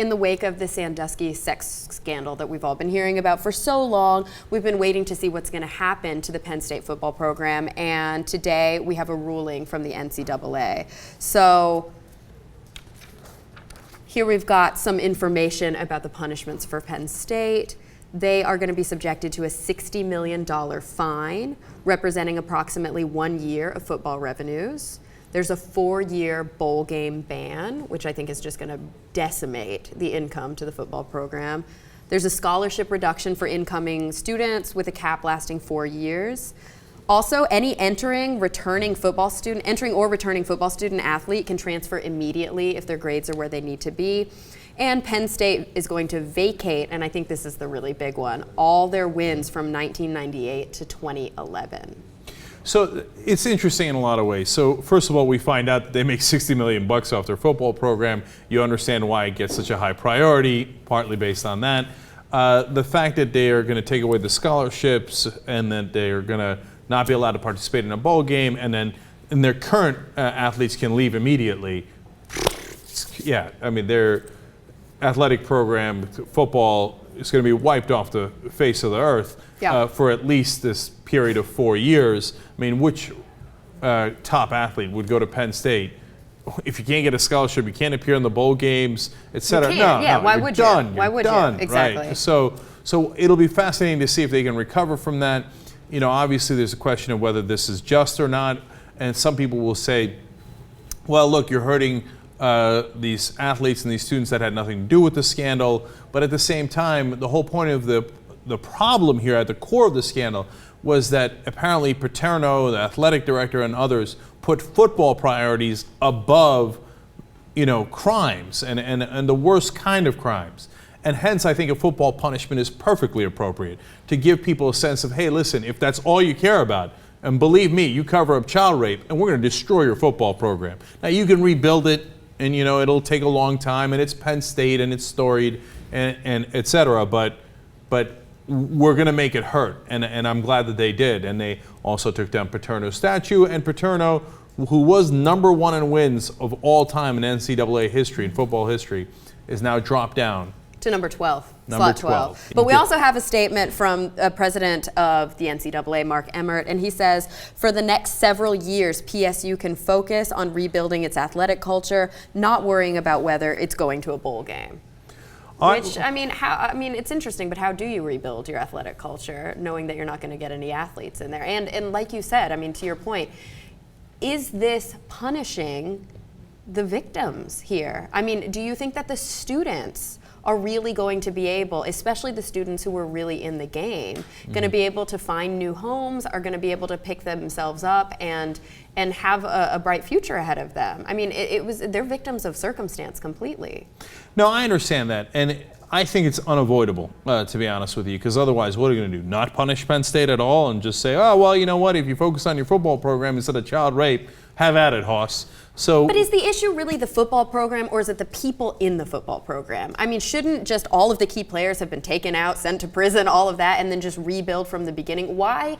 in the wake of the Sandusky sex scandal that we've all been hearing about for so long, we've been waiting to see what's going to happen to the Penn State football program. And today we have a ruling from the N.C.A.A. So here we've got some information about the punishments for Penn State. They are going to be subjected to a $60 million fine, representing approximately 1 year of football revenues. There's a 4-year bowl game ban, which I think is just going to decimate the income to the football program. There's a scholarship reduction for incoming students with a cap lasting 4 years. Also, any entering or returning football student athlete can transfer immediately if their grades are where they need to be. And Penn State is going to vacate, and I think this is the really big one, all their wins from 1998 to 2011. So it's interesting in a lot of ways. So first of all, we find out that they make $60 million off their football program. You understand why it gets such a high priority, partly based on that. The fact that they are going to take away the scholarships and that they are going to not be allowed to participate in a bowl game, and then their current athletes can leave immediately. Yeah, I mean, their athletic program, football, is going to be wiped off the face of the earth for at least this period of 4 years. I mean, which top athlete would go to Penn State? If you can't get a scholarship, you can't appear in the bowl games, et cetera. Why would you? Why would you? Exactly. Right? So it'll be fascinating to see if they can recover from that. You know, obviously there's a question of whether this is just or not, and some people will say, well, look, you're hurting these athletes and these students that had nothing to do with the scandal, but at the same time, the whole point of the problem here at the core of the scandal was that apparently Paterno, the athletic director, and others put football priorities above, crimes and the worst kind of crimes. And hence, I think a football punishment is perfectly appropriate to give people a sense of, hey, listen, if that's all you care about, and believe me, you cover up child rape, and we're going to destroy your football program. Now, you can rebuild it, and, it'll take a long time, and it's Penn State, and it's storied, and et cetera, but we're going to make it hurt, and I'm glad that they did. And they also took down Paterno's statue, and Paterno, who was number 1 in wins of all time in NCAA history, in football history, is now dropped down to number 12, slot 12. But we also have a statement from president of the NCAA, Mark Emmert, and he says, for the next several years, PSU can focus on rebuilding its athletic culture, not worrying about whether it's going to a bowl game. Which, it's interesting, but how do you rebuild your athletic culture knowing that you're not going to get any athletes in there? And like you said, to your point, is this punishing the victims here? Do you think that the students are really going to be able, especially the students who were really in the game, going to be able to find new homes, are going to be able to pick themselves up and have a bright future ahead of them? They're victims of circumstance completely. No, I understand that, and I think it's unavoidable, to be honest with you, because otherwise, what are you going to do? Not punish Penn State at all and just say, oh, well, you know what, if you focus on your football program instead of child rape, have at it, Hoss. But is the issue really the football program, or is it the people in the football program? Shouldn't just all of the key players have been taken out, sent to prison, all of that, and then just rebuild from the beginning? Why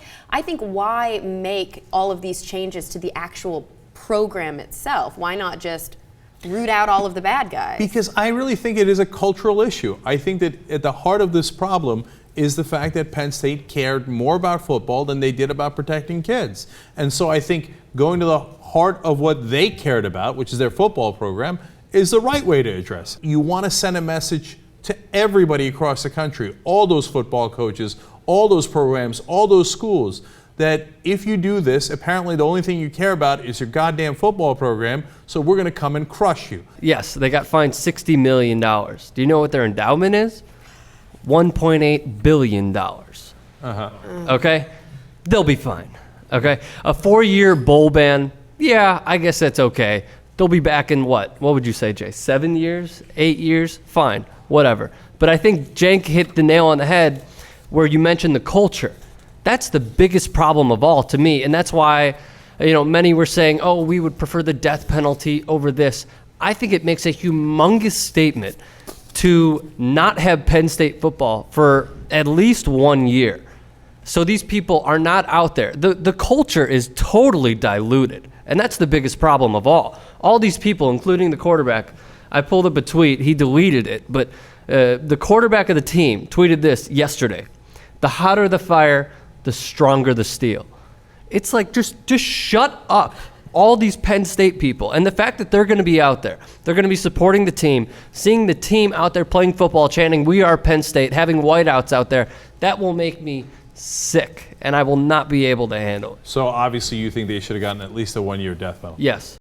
make all of these changes to the actual program itself? Why not just root out all of the bad guys? Because I really think it is a cultural issue. I think that at the heart of this problem is the fact that Penn State cared more about football than they did about protecting kids. And so I think going to the heart of what they cared about, which is their football program, is the right way to address it. You want to send a message to everybody across the country, all those football coaches, all those programs, all those schools, that if you do this, apparently the only thing you care about is your goddamn football program, so we're going to come and crush you. Yes, they got fined $60 million. Do you know what their endowment is? $1.8 billion. Okay? They'll be fine. Okay? A 4-year bowl ban, yeah, I guess that's okay. They'll be back in what? What would you say, Jay? 7 years? 8 years? Fine. Whatever. But I think Cenk hit the nail on the head where you mentioned the culture. That's the biggest problem of all to me. And that's why, many were saying, oh, we would prefer the death penalty over this. I think it makes a humongous statement to not have Penn State football for at least 1 year. So these people are not out there. The culture is totally diluted. And that's the biggest problem of all. All these people, including the quarterback, I pulled up a tweet. He deleted it, but the quarterback of the team tweeted this yesterday. The hotter the fire, the stronger the steel. It's like, just shut up. All these Penn State people, and the fact that they're going to be out there, they're going to be supporting the team, seeing the team out there playing football, chanting, "We are Penn State," having whiteouts out there, that will make me sick, and I will not be able to handle it. So obviously you think they should have gotten at least a 1-year death penalty? Yes.